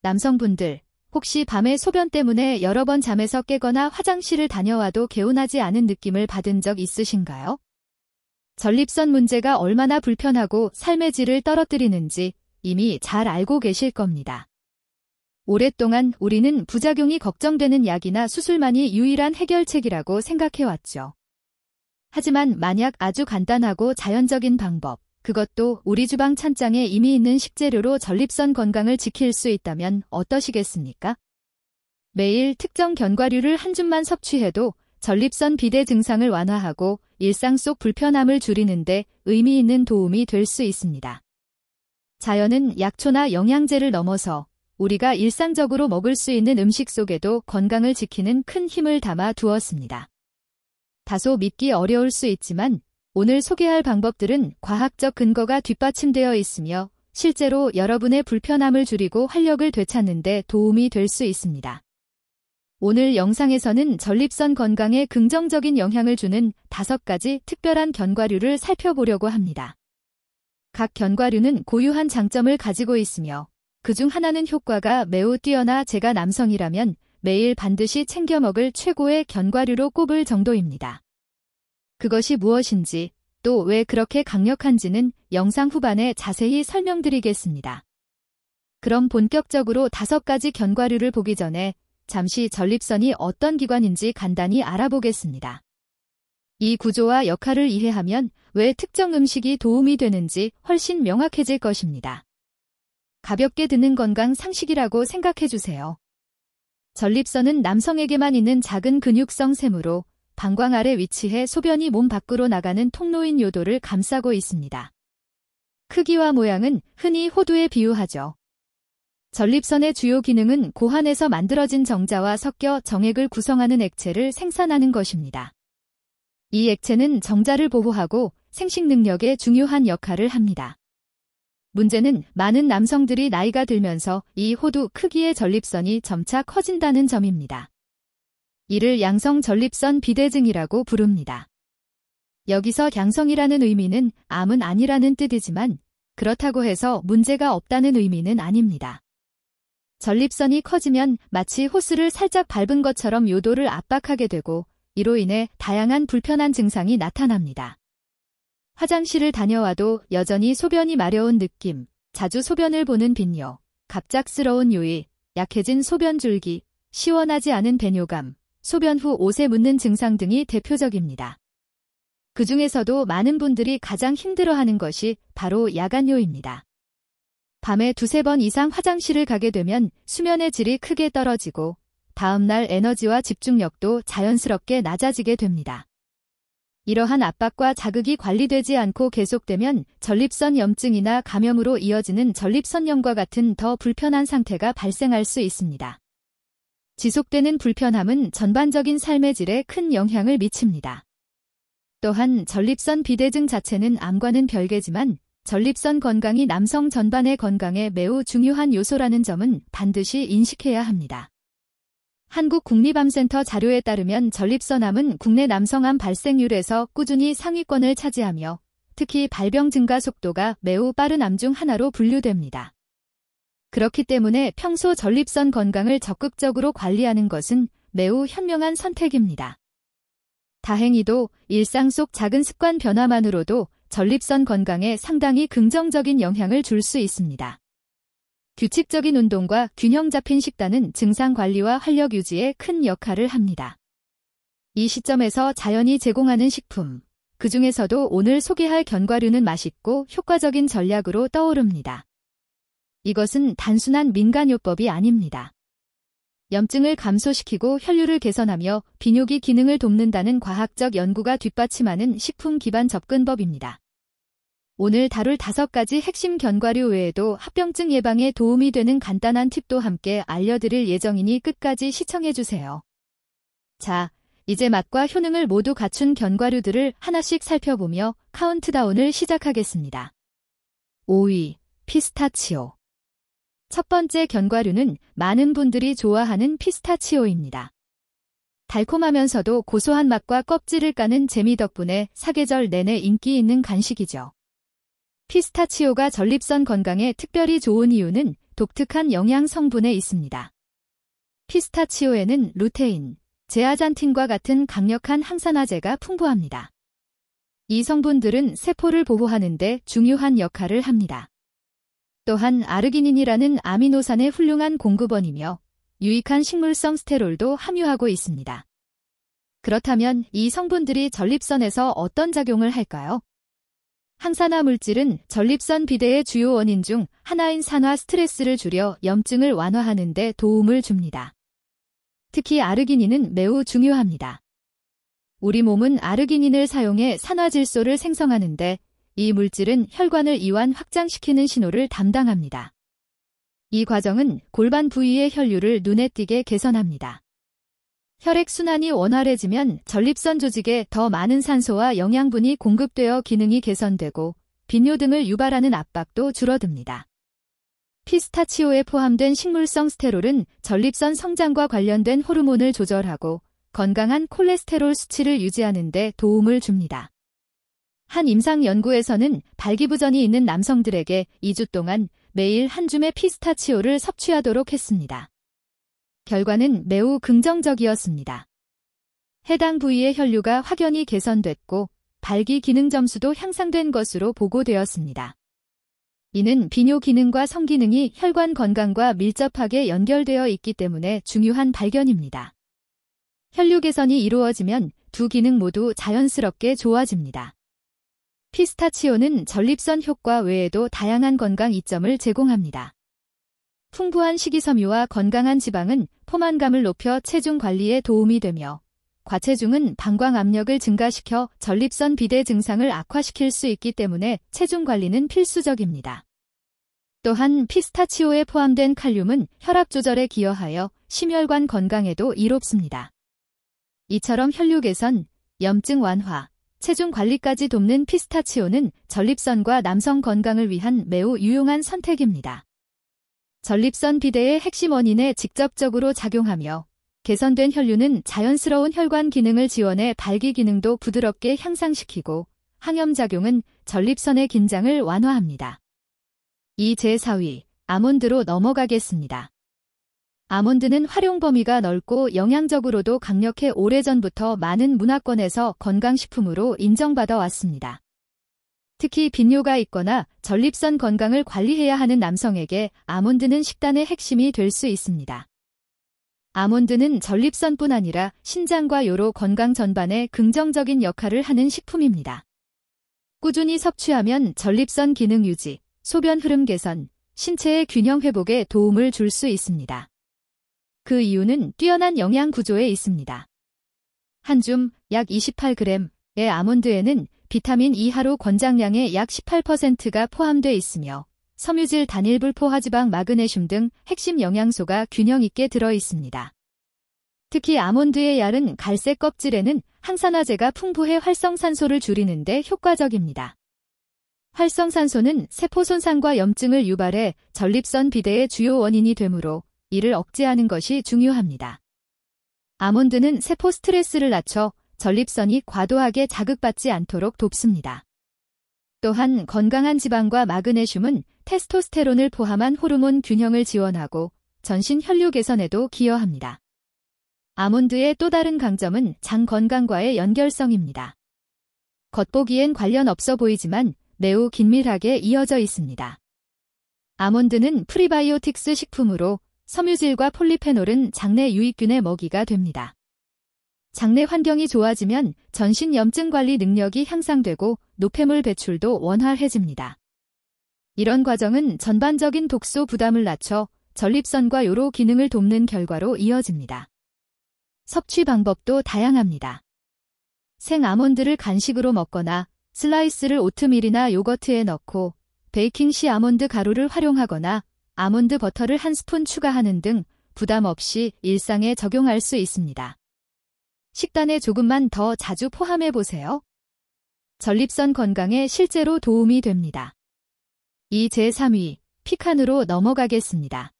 남성분들, 혹시 밤에 소변 때문에 여러 번 잠에서 깨거나 화장실을 다녀와도 개운하지 않은 느낌을 받은 적 있으신가요? 전립선 문제가 얼마나 불편하고 삶의 질을 떨어뜨리는지 이미 잘 알고 계실 겁니다. 오랫동안 우리는 부작용이 걱정되는 약이나 수술만이 유일한 해결책이라고 생각해왔죠. 하지만 만약 아주 간단하고 자연적인 방법, 그것도 우리 주방 찬장에 이미 있는 식재료로 전립선 건강을 지킬 수 있다면 어떠시겠습니까? 매일 특정 견과류를 한 줌만 섭취해도 전립선 비대 증상을 완화하고 일상 속 불편함을 줄이는데 의미 있는 도움이 될 수 있습니다. 자연은 약초나 영양제를 넘어서 우리가 일상적으로 먹을 수 있는 음식 속에도 건강을 지키는 큰 힘을 담아 두었습니다. 다소 믿기 어려울 수 있지만 오늘 소개할 방법들은 과학적 근거가 뒷받침되어 있으며 실제로 여러분의 불편함을 줄이고 활력을 되찾는 데 도움이 될 수 있습니다. 오늘 영상에서는 전립선 건강에 긍정적인 영향을 주는 5가지 특별한 견과류를 살펴보려고 합니다. 각 견과류는 고유한 장점을 가지고 있으며 그중 하나는 효과가 매우 뛰어나 제가 남성이라면 매일 반드시 챙겨 먹을 최고의 견과류로 꼽을 정도입니다. 그것이 무엇인지 또 왜 그렇게 강력한지는 영상 후반에 자세히 설명드리겠습니다. 그럼 본격적으로 5가지 견과류를 보기 전에 잠시 전립선이 어떤 기관인지 간단히 알아보겠습니다. 이 구조와 역할을 이해하면 왜 특정 음식이 도움이 되는지 훨씬 명확해질 것입니다. 가볍게 듣는 건강 상식이라고 생각해주세요. 전립선은 남성에게만 있는 작은 근육성 샘으로 방광 아래 위치해 소변이 몸 밖으로 나가는 통로인 요도를 감싸고 있습니다. 크기와 모양은 흔히 호두에 비유하죠. 전립선의 주요 기능은 고환에서 만들어진 정자와 섞여 정액을 구성하는 액체를 생산하는 것입니다. 이 액체는 정자를 보호하고 생식 능력에 중요한 역할을 합니다. 문제는 많은 남성들이 나이가 들면서 이 호두 크기의 전립선이 점차 커진다는 점입니다. 이를 양성 전립선 비대증이라고 부릅니다. 여기서 양성이라는 의미는 암은 아니라는 뜻이지만 그렇다고 해서 문제가 없다는 의미는 아닙니다. 전립선이 커지면 마치 호스를 살짝 밟은 것처럼 요도를 압박하게 되고 이로 인해 다양한 불편한 증상이 나타납니다. 화장실을 다녀와도 여전히 소변이 마려운 느낌, 자주 소변을 보는 빈뇨, 갑작스러운 요의, 약해진 소변 줄기, 시원하지 않은 배뇨감, 소변 후 옷에 묻는 증상 등이 대표적입니다. 그 중에서도 많은 분들이 가장 힘들어하는 것이 바로 야간요입니다. 밤에 2-3번 이상 화장실을 가게 되면 수면의 질이 크게 떨어지고 다음날 에너지와 집중력도 자연스럽게 낮아지게 됩니다. 이러한 압박과 자극이 관리되지 않고 계속되면 전립선 염증이나 감염으로 이어지는 전립선염과 같은 더 불편한 상태가 발생할 수 있습니다. 지속되는 불편함은 전반적인 삶의 질에 큰 영향을 미칩니다. 또한 전립선 비대증 자체는 암과는 별개지만 전립선 건강이 남성 전반의 건강에 매우 중요한 요소라는 점은 반드시 인식해야 합니다. 한국국립암센터 자료에 따르면 전립선암은 국내 남성암 발생률에서 꾸준히 상위권을 차지하며 특히 발병 증가 속도가 매우 빠른 암 중 하나로 분류됩니다. 그렇기 때문에 평소 전립선 건강을 적극적으로 관리하는 것은 매우 현명한 선택입니다. 다행히도 일상 속 작은 습관 변화만으로도 전립선 건강에 상당히 긍정적인 영향을 줄 수 있습니다. 규칙적인 운동과 균형 잡힌 식단은 증상 관리와 활력 유지에 큰 역할을 합니다. 이 시점에서 자연이 제공하는 식품, 그 중에서도 오늘 소개할 견과류는 맛있고 효과적인 전략으로 떠오릅니다. 이것은 단순한 민간요법이 아닙니다. 염증을 감소시키고 혈류를 개선하며 비뇨기 기능을 돕는다는 과학적 연구가 뒷받침하는 식품 기반 접근법입니다. 오늘 다룰 5가지 핵심 견과류 외에도 합병증 예방에 도움이 되는 간단한 팁도 함께 알려드릴 예정이니 끝까지 시청해주세요. 자, 이제 맛과 효능을 모두 갖춘 견과류들을 하나씩 살펴보며 카운트다운을 시작하겠습니다. 5위, 피스타치오. 첫 번째 견과류는 많은 분들이 좋아하는 피스타치오입니다. 달콤하면서도 고소한 맛과 껍질을 까는 재미 덕분에 사계절 내내 인기 있는 간식이죠. 피스타치오가 전립선 건강에 특별히 좋은 이유는 독특한 영양 성분에 있습니다. 피스타치오에는 루테인, 제아잔틴과 같은 강력한 항산화제가 풍부합니다. 이 성분들은 세포를 보호하는 데 중요한 역할을 합니다. 또한 아르기닌이라는 아미노산의 훌륭한 공급원이며 유익한 식물성 스테롤도 함유하고 있습니다. 그렇다면 이 성분들이 전립선에서 어떤 작용을 할까요? 항산화 물질은 전립선 비대의 주요 원인 중 하나인 산화 스트레스를 줄여 염증을 완화하는 데 도움을 줍니다. 특히 아르기닌은 매우 중요합니다. 우리 몸은 아르기닌을 사용해 산화질소를 생성하는데 이 물질은 혈관을 이완 확장시키는 신호를 담당합니다. 이 과정은 골반 부위의 혈류를 눈에 띄게 개선합니다. 혈액순환이 원활해지면 전립선 조직에 더 많은 산소와 영양분이 공급되어 기능이 개선되고 빈뇨 등을 유발하는 압박도 줄어듭니다. 피스타치오에 포함된 식물성 스테롤은 전립선 성장과 관련된 호르몬을 조절하고 건강한 콜레스테롤 수치를 유지하는 데 도움을 줍니다. 한 임상 연구에서는 발기부전이 있는 남성들에게 2주 동안 매일 한 줌의 피스타치오를 섭취하도록 했습니다. 결과는 매우 긍정적이었습니다. 해당 부위의 혈류가 확연히 개선됐고 발기 기능 점수도 향상된 것으로 보고되었습니다. 이는 비뇨 기능과 성기능이 혈관 건강과 밀접하게 연결되어 있기 때문에 중요한 발견입니다. 혈류 개선이 이루어지면 두 기능 모두 자연스럽게 좋아집니다. 피스타치오는 전립선 효과 외에도 다양한 건강 이점을 제공합니다. 풍부한 식이섬유와 건강한 지방은 포만감을 높여 체중 관리에 도움이 되며 과체중은 방광 압력을 증가시켜 전립선 비대 증상을 악화시킬 수 있기 때문에 체중 관리는 필수적입니다. 또한 피스타치오에 포함된 칼륨은 혈압 조절에 기여하여 심혈관 건강에도 이롭습니다. 이처럼 혈류 개선, 염증 완화, 체중 관리까지 돕는 피스타치오는 전립선과 남성 건강을 위한 매우 유용한 선택입니다. 전립선 비대의 핵심 원인에 직접적으로 작용하며 개선된 혈류는 자연스러운 혈관 기능을 지원해 발기 기능도 부드럽게 향상시키고 항염작용은 전립선의 긴장을 완화합니다. 이 제4위, 아몬드로 넘어가겠습니다. 아몬드는 활용 범위가 넓고 영양적으로도 강력해 오래전부터 많은 문화권에서 건강식품으로 인정받아 왔습니다. 특히 빈뇨가 있거나 전립선 건강을 관리해야 하는 남성에게 아몬드는 식단의 핵심이 될 수 있습니다. 아몬드는 전립선뿐 아니라 신장과 요로 건강 전반에 긍정적인 역할을 하는 식품입니다. 꾸준히 섭취하면 전립선 기능 유지, 소변 흐름 개선, 신체의 균형 회복에 도움을 줄 수 있습니다. 그 이유는 뛰어난 영양 구조에 있습니다. 한 줌 약 28g의 아몬드에는 비타민 E 하루 권장량의 약 18%가 포함되어 있으며 섬유질 단일 불포화지방 마그네슘 등 핵심 영양소가 균형 있게 들어 있습니다. 특히 아몬드의 얇은 갈색 껍질에는 항산화제가 풍부해 활성산소를 줄이는 데 효과적입니다. 활성산소는 세포 손상과 염증을 유발해 전립선 비대의 주요 원인이 되므로 이를 억제하는 것이 중요합니다. 아몬드는 세포 스트레스를 낮춰 전립선이 과도하게 자극받지 않도록 돕습니다. 또한 건강한 지방과 마그네슘은 테스토스테론을 포함한 호르몬 균형을 지원하고 전신 혈류 개선에도 기여합니다. 아몬드의 또 다른 강점은 장 건강과의 연결성입니다. 겉보기엔 관련 없어 보이지만 매우 긴밀하게 이어져 있습니다. 아몬드는 프리바이오틱스 식품으로 섬유질과 폴리페놀은 장내 유익균의 먹이가 됩니다. 장내 환경이 좋아지면 전신 염증 관리 능력이 향상되고 노폐물 배출도 원활해집니다. 이런 과정은 전반적인 독소 부담을 낮춰 전립선과 요로 기능을 돕는 결과로 이어집니다. 섭취 방법도 다양합니다. 생 아몬드를 간식으로 먹거나 슬라이스를 오트밀이나 요거트에 넣고 베이킹 시 아몬드 가루를 활용하거나 아몬드 버터를 한 스푼 추가하는 등 부담 없이 일상에 적용할 수 있습니다. 식단에 조금만 더 자주 포함해 보세요. 전립선 건강에 실제로 도움이 됩니다. 이 제3위, 피칸으로 넘어가겠습니다.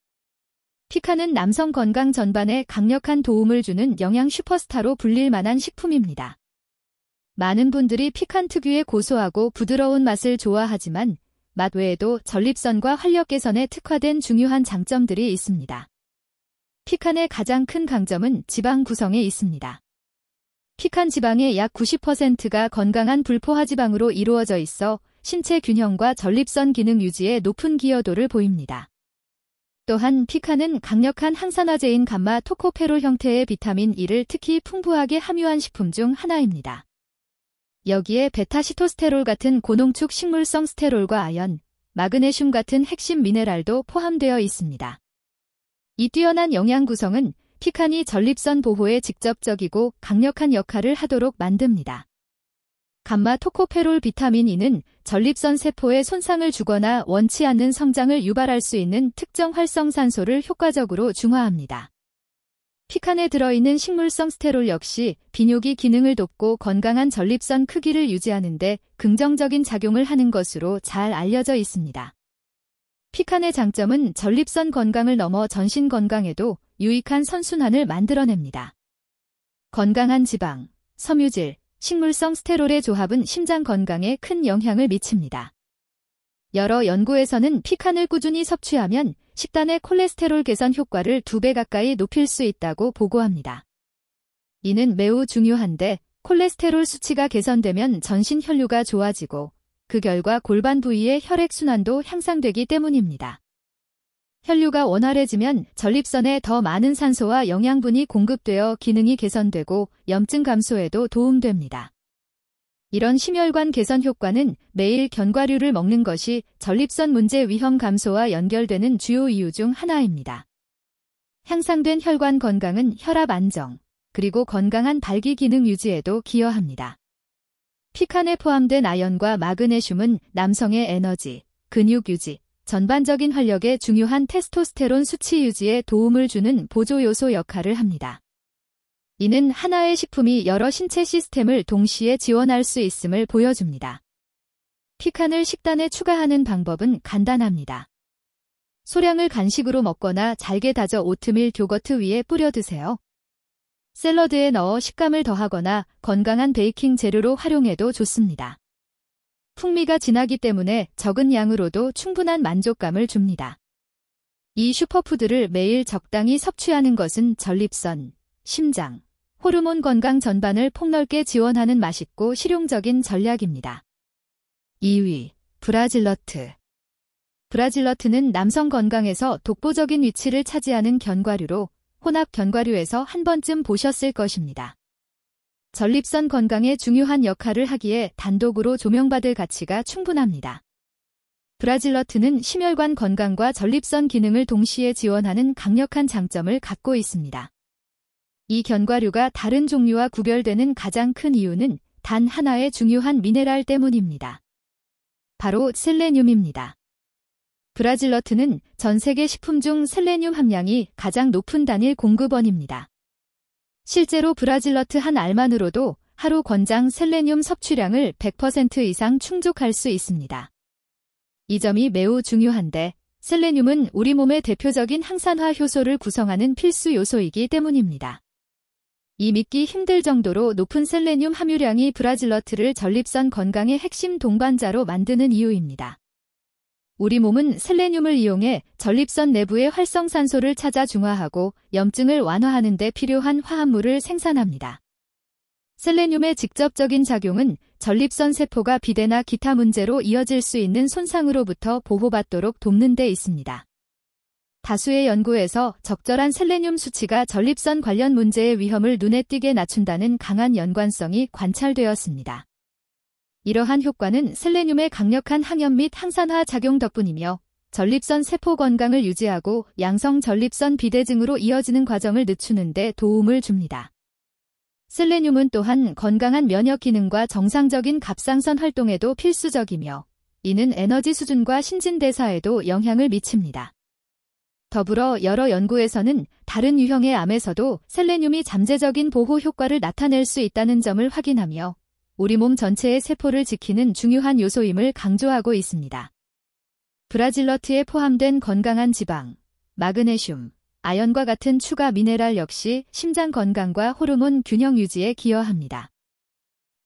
피칸은 남성 건강 전반에 강력한 도움을 주는 영양 슈퍼스타로 불릴 만한 식품입니다. 많은 분들이 피칸 특유의 고소하고 부드러운 맛을 좋아하지만 맛 외에도 전립선과 활력 개선에 특화된 중요한 장점들이 있습니다. 피칸의 가장 큰 강점은 지방 구성에 있습니다. 피칸 지방의 약 90%가 건강한 불포화지방으로 이루어져 있어 신체 균형과 전립선 기능 유지에 높은 기여도를 보입니다. 또한 피칸은 강력한 항산화제인 감마 토코페롤 형태의 비타민 E를 특히 풍부하게 함유한 식품 중 하나입니다. 여기에 베타시토스테롤 같은 고농축 식물성 스테롤과 아연, 마그네슘 같은 핵심 미네랄도 포함되어 있습니다. 이 뛰어난 영양 구성은 피칸이 전립선 보호에 직접적이고 강력한 역할을 하도록 만듭니다. 감마 토코페롤 비타민 E는 전립선 세포에 손상을 주거나 원치 않는 성장을 유발할 수 있는 특정 활성산소를 효과적으로 중화합니다. 피칸에 들어있는 식물성 스테롤 역시 비뇨기 기능을 돕고 건강한 전립선 크기를 유지하는 데 긍정적인 작용을 하는 것으로 잘 알려져 있습니다. 피칸의 장점은 전립선 건강을 넘어 전신 건강에도 유익한 선순환을 만들어냅니다. 건강한 지방, 섬유질, 식물성 스테롤의 조합은 심장 건강에 큰 영향을 미칩니다. 여러 연구에서는 피칸을 꾸준히 섭취하면 식단의 콜레스테롤 개선 효과를 2배 가까이 높일 수 있다고 보고합니다. 이는 매우 중요한데 콜레스테롤 수치가 개선되면 전신 혈류가 좋아지고 그 결과 골반 부위의 혈액순환도 향상되기 때문입니다. 혈류가 원활해지면 전립선에 더 많은 산소와 영양분이 공급되어 기능이 개선되고 염증 감소에도 도움됩니다. 이런 심혈관 개선 효과는 매일 견과류를 먹는 것이 전립선 문제 위험 감소와 연결되는 주요 이유 중 하나입니다. 향상된 혈관 건강은 혈압 안정, 그리고 건강한 발기 기능 유지에도 기여합니다. 피칸에 포함된 아연과 마그네슘은 남성의 에너지, 근육 유지, 전반적인 활력에 중요한 테스토스테론 수치 유지에 도움을 주는 보조 요소 역할을 합니다. 이는 하나의 식품이 여러 신체 시스템을 동시에 지원할 수 있음을 보여줍니다. 피칸을 식단에 추가하는 방법은 간단합니다. 소량을 간식으로 먹거나 잘게 다져 오트밀 요거트 위에 뿌려 드세요. 샐러드에 넣어 식감을 더하거나 건강한 베이킹 재료로 활용해도 좋습니다. 풍미가 진하기 때문에 적은 양으로도 충분한 만족감을 줍니다. 이 슈퍼푸드를 매일 적당히 섭취하는 것은 전립선, 심장, 호르몬 건강 전반을 폭넓게 지원하는 맛있고 실용적인 전략입니다. 2위, 브라질너트. 브라질너트는 남성 건강에서 독보적인 위치를 차지하는 견과류로 혼합 견과류에서 한 번쯤 보셨을 것입니다. 전립선 건강에 중요한 역할을 하기에 단독으로 조명받을 가치가 충분합니다. 브라질너트는 심혈관 건강과 전립선 기능을 동시에 지원하는 강력한 장점을 갖고 있습니다. 이 견과류가 다른 종류와 구별되는 가장 큰 이유는 단 하나의 중요한 미네랄 때문입니다. 바로 셀레늄입니다. 브라질너트는 전 세계 식품 중 셀레늄 함량이 가장 높은 단일 공급원입니다. 실제로 브라질너트 한 알만으로도 하루 권장 셀레늄 섭취량을 100% 이상 충족할 수 있습니다. 이 점이 매우 중요한데 셀레늄은 우리 몸의 대표적인 항산화 효소를 구성하는 필수 요소이기 때문입니다. 이 믿기 힘들 정도로 높은 셀레늄 함유량이 브라질너트를 전립선 건강의 핵심 동반자로 만드는 이유입니다. 우리 몸은 셀레늄을 이용해 전립선 내부의 활성산소를 찾아 중화하고 염증을 완화하는 데 필요한 화합물을 생산합니다. 셀레늄의 직접적인 작용은 전립선 세포가 비대나 기타 문제로 이어질 수 있는 손상으로부터 보호받도록 돕는 데 있습니다. 다수의 연구에서 적절한 셀레늄 수치가 전립선 관련 문제의 위험을 눈에 띄게 낮춘다는 강한 연관성이 관찰되었습니다. 이러한 효과는 셀레늄의 강력한 항염 및 항산화 작용 덕분이며 전립선 세포 건강을 유지하고 양성 전립선 비대증으로 이어지는 과정을 늦추는 데 도움을 줍니다. 셀레늄은 또한 건강한 면역 기능과 정상적인 갑상선 활동에도 필수적이며 이는 에너지 수준과 신진대사에도 영향을 미칩니다. 더불어 여러 연구에서는 다른 유형의 암에서도 셀레늄이 잠재적인 보호 효과를 나타낼 수 있다는 점을 확인하며 우리 몸 전체의 세포를 지키는 중요한 요소임을 강조하고 있습니다. 브라질너트에 포함된 건강한 지방, 마그네슘, 아연과 같은 추가 미네랄 역시 심장 건강과 호르몬 균형 유지에 기여합니다.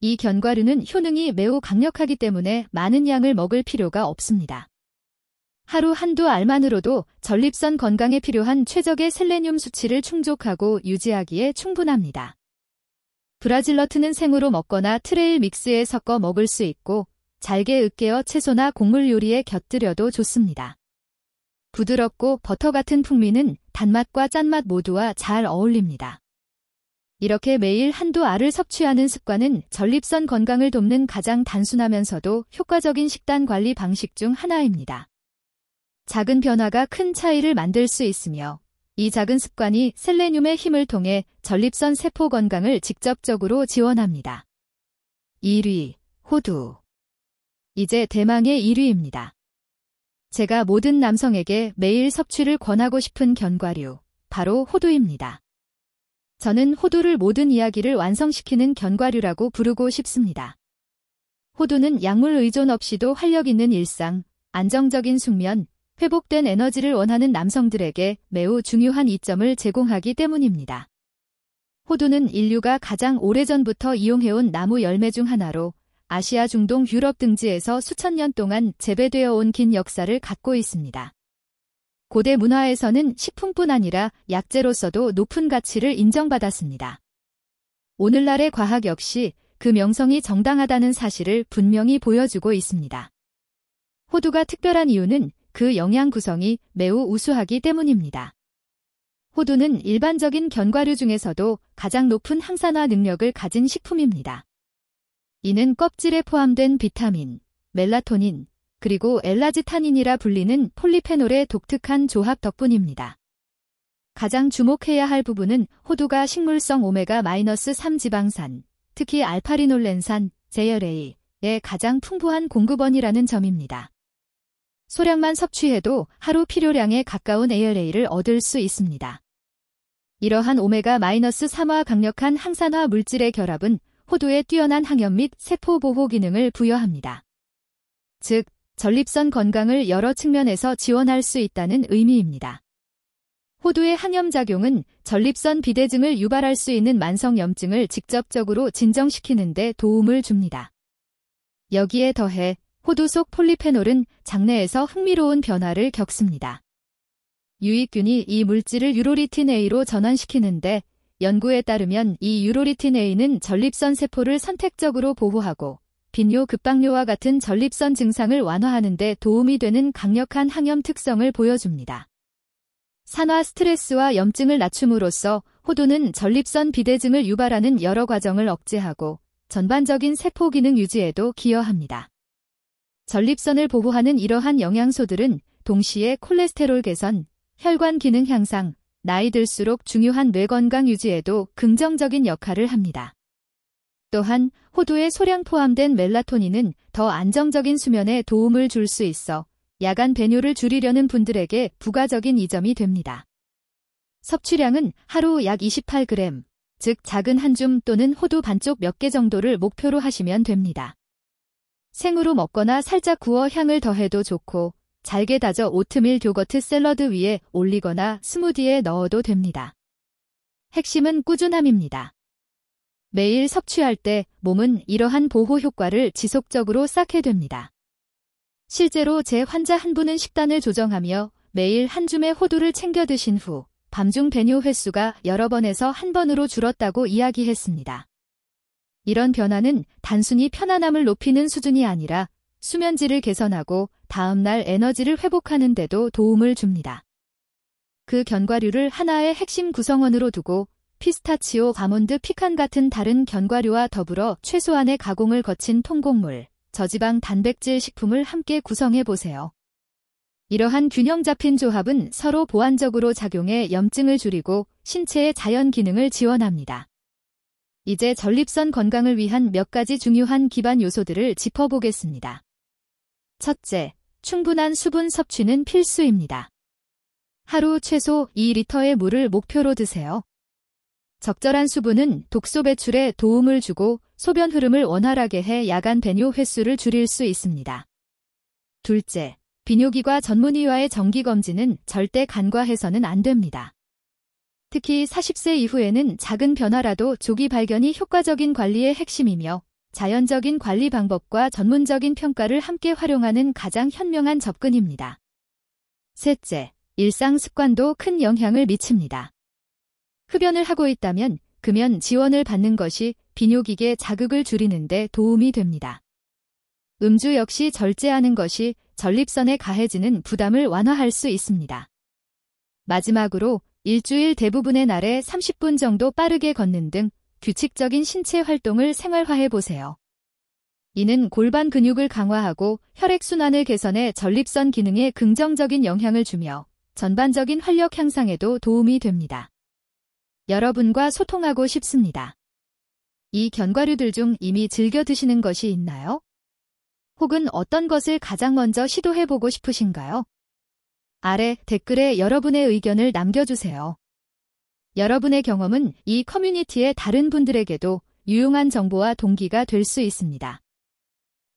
이 견과류는 효능이 매우 강력하기 때문에 많은 양을 먹을 필요가 없습니다. 하루 한두 알만으로도 전립선 건강에 필요한 최적의 셀레늄 수치를 충족하고 유지하기에 충분합니다. 브라질너트는 생으로 먹거나 트레일 믹스에 섞어 먹을 수 있고 잘게 으깨어 채소나 곡물 요리에 곁들여도 좋습니다. 부드럽고 버터 같은 풍미는 단맛과 짠맛 모두와 잘 어울립니다. 이렇게 매일 한두 알을 섭취하는 습관은 전립선 건강을 돕는 가장 단순하면서도 효과적인 식단 관리 방식 중 하나입니다. 작은 변화가 큰 차이를 만들 수 있으며 이 작은 습관이 셀레늄의 힘을 통해 전립선 세포 건강을 직접적으로 지원합니다. 1위, 호두. 이제 대망의 1위입니다. 제가 모든 남성에게 매일 섭취를 권하고 싶은 견과류, 바로 호두입니다. 저는 호두를 모든 이야기를 완성시키는 견과류라고 부르고 싶습니다. 호두는 약물 의존 없이도 활력 있는 일상, 안정적인 숙면, 회복된 에너지를 원하는 남성들에게 매우 중요한 이점을 제공하기 때문입니다. 호두는 인류가 가장 오래전부터 이용해온 나무 열매 중 하나로 아시아, 중동, 유럽 등지에서 수천 년 동안 재배되어 온 긴 역사를 갖고 있습니다. 고대 문화에서는 식품뿐 아니라 약재로서도 높은 가치를 인정받았습니다. 오늘날의 과학 역시 그 명성이 정당하다는 사실을 분명히 보여주고 있습니다. 호두가 특별한 이유는 그 영양 구성이 매우 우수하기 때문입니다. 호두는 일반적인 견과류 중에서도 가장 높은 항산화 능력을 가진 식품입니다. 이는 껍질에 포함된 비타민, 멜라토닌, 그리고 엘라지타닌이라 불리는 폴리페놀의 독특한 조합 덕분입니다. 가장 주목해야 할 부분은 호두가 식물성 오메가-3 지방산, 특히 알파리놀렌산, JLA의 가장 풍부한 공급원이라는 점입니다. 소량만 섭취해도 하루 필요량에 가까운 ALA를 얻을 수 있습니다. 이러한 오메가-3와 강력한 항산화 물질의 결합은 호두에 뛰어난 항염 및 세포 보호 기능을 부여합니다. 즉, 전립선 건강을 여러 측면에서 지원할 수 있다는 의미입니다. 호두의 항염작용은 전립선 비대증을 유발할 수 있는 만성염증을 직접적으로 진정시키는 데 도움을 줍니다. 여기에 더해 호두 속 폴리페놀은 장내에서 흥미로운 변화를 겪습니다. 유익균이 이 물질을 유로리틴 A로 전환시키는데 연구에 따르면 이 유로리틴 A는 전립선 세포를 선택적으로 보호하고 빈뇨 급박뇨와 같은 전립선 증상을 완화하는 데 도움이 되는 강력한 항염 특성을 보여줍니다. 산화 스트레스와 염증을 낮춤으로써 호두는 전립선 비대증을 유발하는 여러 과정을 억제하고 전반적인 세포 기능 유지에도 기여합니다. 전립선을 보호하는 이러한 영양소들은 동시에 콜레스테롤 개선, 혈관 기능 향상, 나이 들수록 중요한 뇌 건강 유지에도 긍정적인 역할을 합니다. 또한 호두에 소량 포함된 멜라토닌은 더 안정적인 수면에 도움을 줄 수 있어 야간 배뇨를 줄이려는 분들에게 부가적인 이점이 됩니다. 섭취량은 하루 약 28g, 즉 작은 한 줌 또는 호두 반쪽 몇 개 정도를 목표로 하시면 됩니다. 생으로 먹거나 살짝 구워 향을 더해도 좋고 잘게 다져 오트밀 요거트 샐러드 위에 올리거나 스무디에 넣어도 됩니다. 핵심은 꾸준함입니다. 매일 섭취할 때 몸은 이러한 보호 효과를 지속적으로 쌓게 됩니다. 실제로 제 환자 한 분은 식단을 조정하며 매일 한 줌의 호두를 챙겨 드신 후 밤중 배뇨 횟수가 여러 번에서 한 번으로 줄었다고 이야기했습니다. 이런 변화는 단순히 편안함을 높이는 수준이 아니라 수면질을 개선하고 다음날 에너지를 회복하는 데도 도움을 줍니다. 그 견과류를 하나의 핵심 구성원으로 두고 피스타치오, 아몬드, 피칸 같은 다른 견과류와 더불어 최소한의 가공을 거친 통곡물, 저지방 단백질 식품을 함께 구성해 보세요. 이러한 균형 잡힌 조합은 서로 보완적으로 작용해 염증을 줄이고 신체의 자연 기능을 지원합니다. 이제 전립선 건강을 위한 몇 가지 중요한 기반 요소들을 짚어보겠습니다. 첫째, 충분한 수분 섭취는 필수입니다. 하루 최소 2리터의 물을 목표로 드세요. 적절한 수분은 독소 배출에 도움을 주고 소변 흐름을 원활하게 해 야간 배뇨 횟수를 줄일 수 있습니다. 둘째, 비뇨기과 전문의와의 정기검진은 절대 간과해서는 안 됩니다. 특히 40세 이후에는 작은 변화라도 조기 발견이 효과적인 관리의 핵심이며 자연적인 관리 방법과 전문적인 평가를 함께 활용하는 가장 현명한 접근입니다. 셋째, 일상 습관도 큰 영향을 미칩니다. 흡연을 하고 있다면 금연 지원을 받는 것이 비뇨기계 자극을 줄이는 데 도움이 됩니다. 음주 역시 절제하는 것이 전립선에 가해지는 부담을 완화할 수 있습니다. 마지막으로 일주일 대부분의 날에 30분 정도 빠르게 걷는 등 규칙적인 신체 활동을 생활화해 보세요. 이는 골반 근육을 강화하고 혈액순환을 개선해 전립선 기능에 긍정적인 영향을 주며 전반적인 활력 향상에도 도움이 됩니다. 여러분과 소통하고 싶습니다. 이 견과류들 중 이미 즐겨 드시는 것이 있나요? 혹은 어떤 것을 가장 먼저 시도해보고 싶으신가요? 아래 댓글에 여러분의 의견을 남겨주세요. 여러분의 경험은 이 커뮤니티의 다른 분들에게도 유용한 정보와 동기가 될 수 있습니다.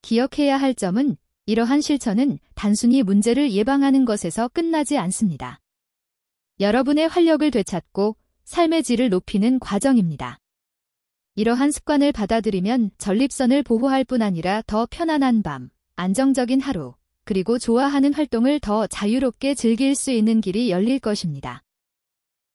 기억해야 할 점은 이러한 실천은 단순히 문제를 예방하는 것에서 끝나지 않습니다. 여러분의 활력을 되찾고 삶의 질을 높이는 과정입니다. 이러한 습관을 받아들이면 전립선을 보호할 뿐 아니라 더 편안한 밤, 안정적인 하루, 그리고 좋아하는 활동을 더 자유롭게 즐길 수 있는 길이 열릴 것입니다.